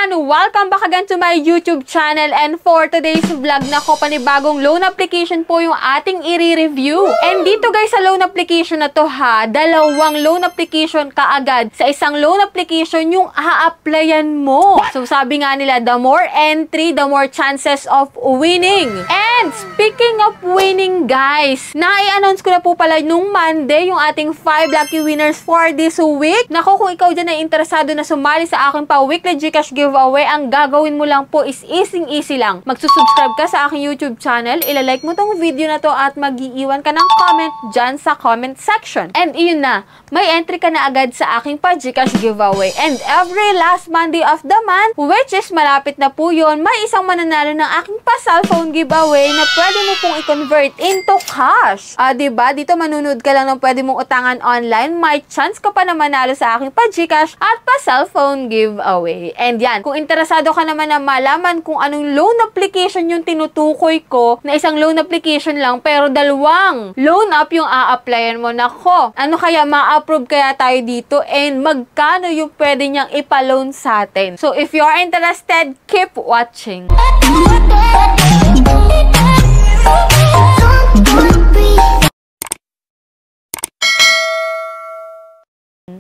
everyone! Welcome back again to my YouTube channel, and for today's vlog na ko, panibagong loan application po yung ating i-review. And dito guys, sa loan application na to ha, dalawang loan application kaagad sa isang loan application yung a-applyan mo. So sabi nga nila, the more entry, the more chances of winning. And speaking of winning guys, na-i-announce ko na po pala nung Monday yung ating 5 lucky winners for this week. Nako, kung ikaw dyan ay interesado na sumali sa aking pa-weekly Gcash giveaway, ang gagawin mo lang po is easy lang. Magsusubscribe ka sa aking YouTube channel, ilalike mo tong video na to at mag-iiwan ka ng comment dyan sa comment section. And iyon na, may entry ka na agad sa aking pa-Gcash giveaway. And every last Monday of the month, which is malapit na po yun, may isang mananalo ng aking pa-cellphone giveaway na pwede mo pong i-convert into cash. Diba? Dito manunod ka lang ng pwede mong utangan online, may chance ka pa na manalo sa aking pa-Gcash at pa-cellphone giveaway. And yan, kung interesado ka naman na malaman kung anong loan application yung tinutukoy ko, na isang loan application lang pero dalawang loan app yung a-applyan mo, nako, ano kaya ma-approve kaya tayo dito and magkano yung pwede niyang ipa-loan sa atin. So if you are interested, keep watching.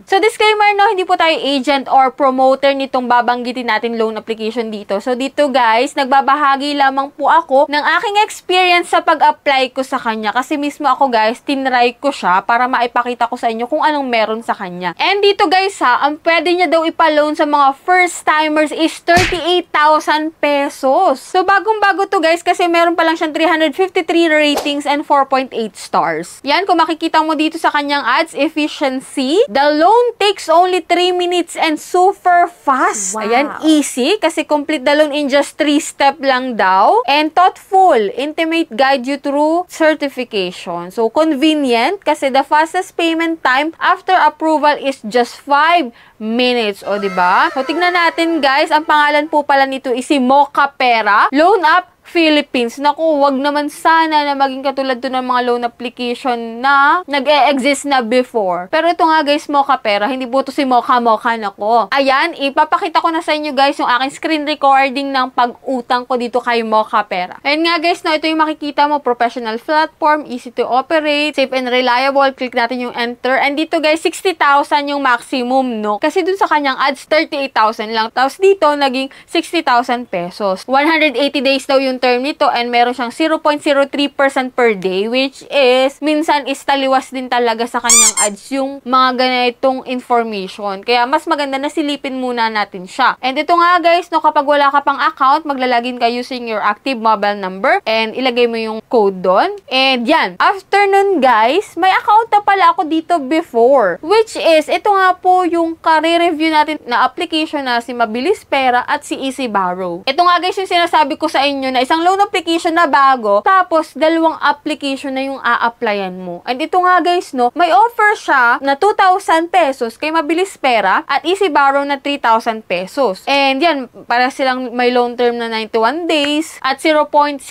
So disclaimer no, hindi po tayo agent or promoter nitong babanggitin natin loan application dito. So dito guys, nagbabahagi lamang po ako ng aking experience sa pag-apply ko sa kanya. Kasi mismo ako guys, tinry ko siya para maipakita ko sa inyo kung anong meron sa kanya. And dito guys ha, ang pwede niya daw ipa-loan sa mga first timers is 38,000 pesos. So bagong-bago to guys kasi meron pa lang siyang 353 ratings and 4.8 stars. Yan, kung makikita mo dito sa kanyang ads efficiency, the loan takes only 3 minutes and super fast. Wow. Ayan, easy kasi complete the loan in just 3 steps lang daw. And thoughtful, intimate guide you through certification. So convenient kasi the fastest payment time after approval is just 5 minutes. O diba? So tignan natin guys, ang pangalan po pala nito is si Mokapera Loan App Philippines. Naku, wag naman sana na maging katulad to ng mga loan application na nag-e-exist na before. Pero ito nga guys, Mokapera, hindi po to si Moka nako. Ayan, ipapakita ko na sa inyo guys yung aking screen recording ng pag-utang ko dito kay Mokapera. Ayan nga guys, no, ito yung makikita mo, professional platform, easy to operate, safe and reliable. Click natin yung enter. And dito guys, 60,000 yung maximum, no? Kasi dun sa kanyang ads, 38,000 lang. Tapos dito, naging 60,000 pesos. 180 days daw yung term nito and meron siyang 0.03% per day, which is minsan is taliwas din talaga sa kanyang ads yung mga ganitong information. Kaya mas maganda na silipin muna natin siya. And ito nga guys, no, kapag wala ka pang account, maglalagin ka using your active mobile number and ilagay mo yung code doon. And yan, after nun guys, may account na pala ako dito before, which is ito nga po yung kare-review natin na application na si Mabilis Pera at si Easy Borrow. Ito nga guys yung sinasabi ko sa inyo na isang loan application na bago, tapos dalawang application na yung a-applyan mo. And ito nga guys, no, may offer siya na 2,000 pesos kay Mabilis Pera at Easy Borrow na 3,000 pesos. And yan, para silang may loan term na 91 days at 0.05%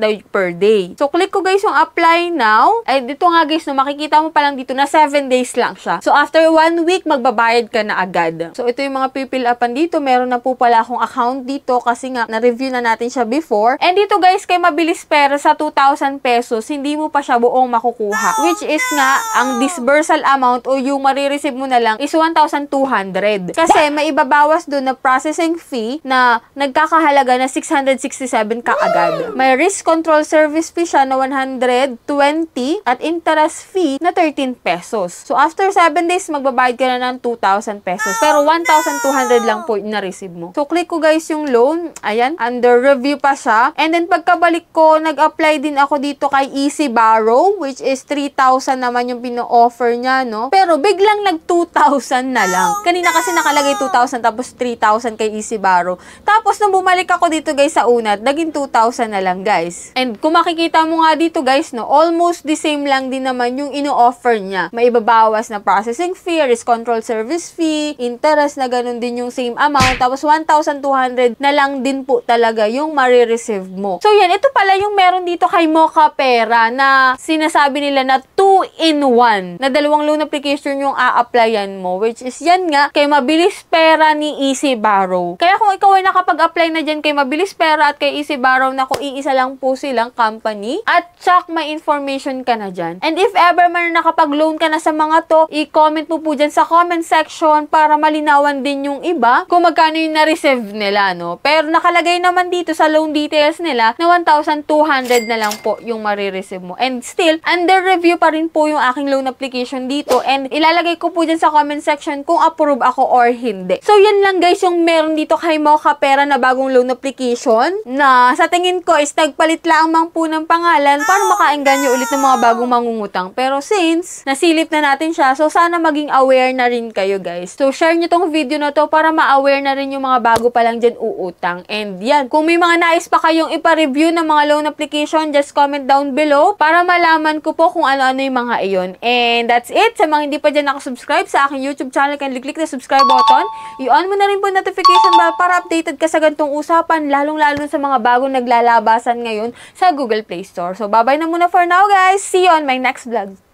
daw per day. So click ko guys yung apply now. Ay dito nga guys, no, makikita mo pa lang dito na 7 days lang siya. So after 1 week, magbabayad ka na agad. So ito yung mga pipil upan dito. Meron na po pala akong account dito kasi nga na-review na natin siya before. And dito guys, kay Mabilis Pera sa 2,000 pesos, hindi mo pa siya buong makukuha. Which is nga, ang disbursal amount o yung marireceive mo na lang is 1,200. Kasi may ibabawas doon na processing fee na nagkakahalaga na 667 kaagad. May risk control service fee siya na 120 at interest fee na 13 pesos. So after 7 days, magbabayad ka na ng 2,000 pesos. Pero 1,200 lang po na-receive mo. So click ko guys yung loan. Ayan, under review pa siya. And then pagkabalik ko, nag-apply din ako dito kay Easy Borrow, which is 3,000 naman yung pino-offer niya, no? Pero biglang nag-2,000 na lang. Kanina kasi nakalagay 2,000 tapos 3,000 kay Easy Borrow. Tapos nung bumalik ako dito guys sa unat, naging 2,000 na lang guys. And kung makikita mo nga dito guys, no, almost the same lang din naman yung ino-offer niya. May ibabawas na processing fee, risk control service fee, interest na ganun din yung same amount. Tapos 1,200 na lang din po talaga yung marireceive mo. So yan, ito pala yung meron dito kay Mocha Pera na sinasabi nila na 2-in-1 na dalawang loan application yung a-applyan mo, which is yan nga kay Mabilis Pera ni Easy Borrow. Kaya kung ikaw ay nakapag-apply na dyan kay Mabilis Pera at kay Easy Borrow na kung iisa lang po silang company, at check may information ka na dyan. And if ever man nakapag-loan ka na sa mga to, i-comment mo po dyan sa comment section para malinawan din yung iba kung magkano yung na-receive nila, no? Pero nakalagay naman dito sa loan details nila na 1,200 na lang po yung marireceive mo. And still, under review pa rin po yung aking loan application dito and ilalagay ko po dyan sa comment section kung approve ako or hindi. So, yan lang guys yung meron dito kay Mocha Pera na bagong loan application na sa tingin ko is nagpalit lamang po ng pangalan para makaengganyo ulit ng mga bagong mangungutang. Pero since nasilip na natin siya, so sana maging aware na rin kayo guys. So, share nyo tong video na to para ma-aware na rin yung mga bago pa lang dyan uutang. And yan, kung may mga nais pa kayong ipa-review ng mga loan application, just comment down below para malaman ko po kung ano-ano yung mga iyon. And that's it. Sa mga hindi pa dyan nakasubscribe sa aking YouTube channel, kindly click the subscribe button. I-on mo na rin po notification bell para updated ka sa ganitong usapan, lalong-lalo sa mga bagong naglalabasan ngayon sa Google Play Store. So, bye-bye na muna for now guys. See you on my next vlog.